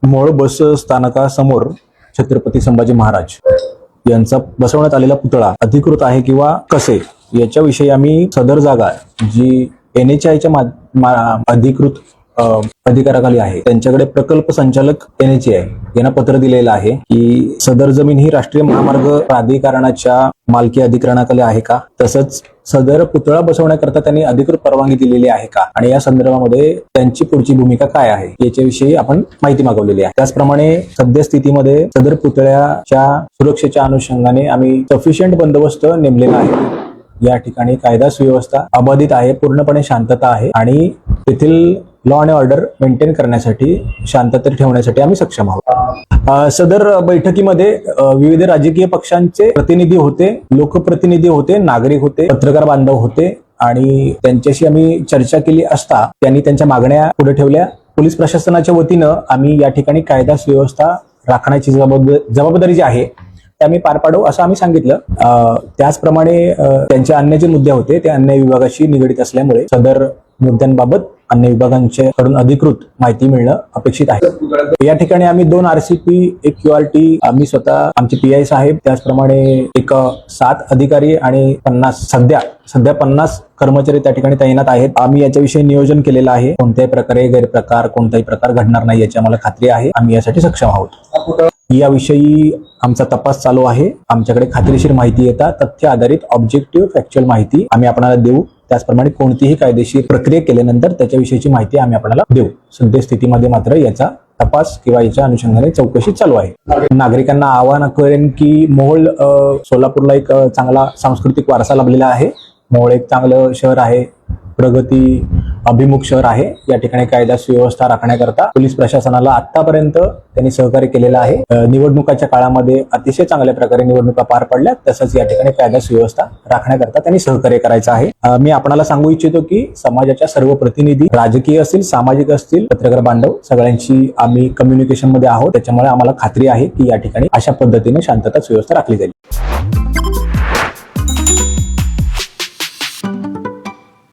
मोहोळ बस स्थानकासमोर छत्रपती संभाजी महाराज यांचा बसवण्यात आलेला पुतळा अधिकृत आहे किंवा कसे याच्याविषयी आम्ही सदर जागा जी NHAIच्या अधिकृत अधिकाराखाली आहे त्यांच्याकडे प्रकल्प संचालक NHAI यांना पत्र दिलेलं आहे की सदर जमीन ही राष्ट्रीय महामार्ग प्राधिकरणाच्या मालकी अधिकरणाखाली आहे का, तसंच सदर पुतळा बसवण्याकरता त्यांनी अधिकृत परवानगी दिलेली आहे का आणि या संदर्भामध्ये त्यांची पुढची भूमिका काय आहे याच्याविषयी आपण माहिती मागवलेली आहे। त्याचप्रमाणे सद्यस्थितीमध्ये सदर पुतळ्याच्या सुरक्षेच्या अनुषंगाने आम्ही सफिशियंट बंदोबस्त नेमलेला आहे। या ठिकाणी कायदा सुव्यवस्था अबाधित आहे, पूर्णपणे शांतता आहे आणि तेथील लॉ आणि ऑर्डर मेंटेन करण्यासाठी, शांतता ठेवण्यासाठी आम्ही सक्षम आहोत। सदर बैठकीमध्ये विविध राजकीय पक्षांचे प्रतिनिधी होते, लोकप्रतिनिधी होते, नागरिक होते, पत्रकार बांधव होते आणि त्यांच्याशी आम्ही चर्चा केली असता त्यांनी त्यांच्या मागण्या पुढे ठेवल्या। पोलीस प्रशासनाच्या वतीनं आम्ही या ठिकाणी कायदा सुव्यवस्था राखण्याची जबाबदारी जी आहे ते आम्ही पार पाडू असं आम्ही सांगितलं। त्याचप्रमाणे त्यांचे अन्य जे मुद्दे होते ते अन्य विभागाशी निगडीत असल्यामुळे सदर मुद्द्यांबाबत अन्य विभागांच्याकडून अधिकृत माहिती मिळणं अपेक्षित आहे। या ठिकाणी आम्ही 2 RCP, 1 QRT, आम्ही स्वतः आमचे PI साहेब, त्याचप्रमाणे एक 7 अधिकारी आणि 50 कर्मचारी त्या ठिकाणी तैनात आहेत। आम्ही याच्याविषयी नियोजन केलेलं आहे। कोणत्याही प्रकारे गैरप्रकार, कोणताही प्रकार घडणार नाही याची आम्हाला खात्री आहे। आम्ही यासाठी सक्षम आहोत। याविषयी आमचा तपास चालू आहे। आमच्याकडे खात्रीशीर माहिती येतात, तथ्य आधारित ऑब्जेक्टिव्ह फॅक्च्युअल माहिती आम्ही आपल्याला देऊ। त्याचप्रमाणे कोणतीही कायदेशीर प्रक्रिया केल्यानंतर त्याच्याविषयीची माहिती आम्ही आपल्याला देऊ। सद्यस्थितीमध्ये मात्र याचा तपास किंवा याच्या अनुषंगाने चौकशी चालू आहे। नागरिकांना आवाहन करेन की मोहोळ सोलापूरला एक चांगला सांस्कृतिक वारसा लाभलेला आहे। मोहोळ एक चांगलं शहर आहे, प्रगती अभिमुख शहर आहे। या ठिकाणी कायदा सुव्यवस्था राखण्याकरता पोलीस प्रशासनाला आतापर्यंत त्यांनी सहकार्य केलेलं आहे। निवडणुकाच्या काळामध्ये अतिशय चांगल्या प्रकारे निवडणुका पार पडल्या, तसंच या ठिकाणी कायदा सुव्यवस्था राखण्याकरता त्यांनी सहकार्य करायचं आहे। मी आपणाला सांगू इच्छितो की समाजाच्या सर्व प्रतिनिधी, राजकीय असतील, सामाजिक असतील, पत्रकार बांधव सगळ्यांशी आम्ही कम्युनिकेशन मध्ये आहोत। त्याच्यामुळे आम्हाला खात्री आहे की या ठिकाणी अशा पद्धतीने शांतता सुव्यवस्था राखली जाईल।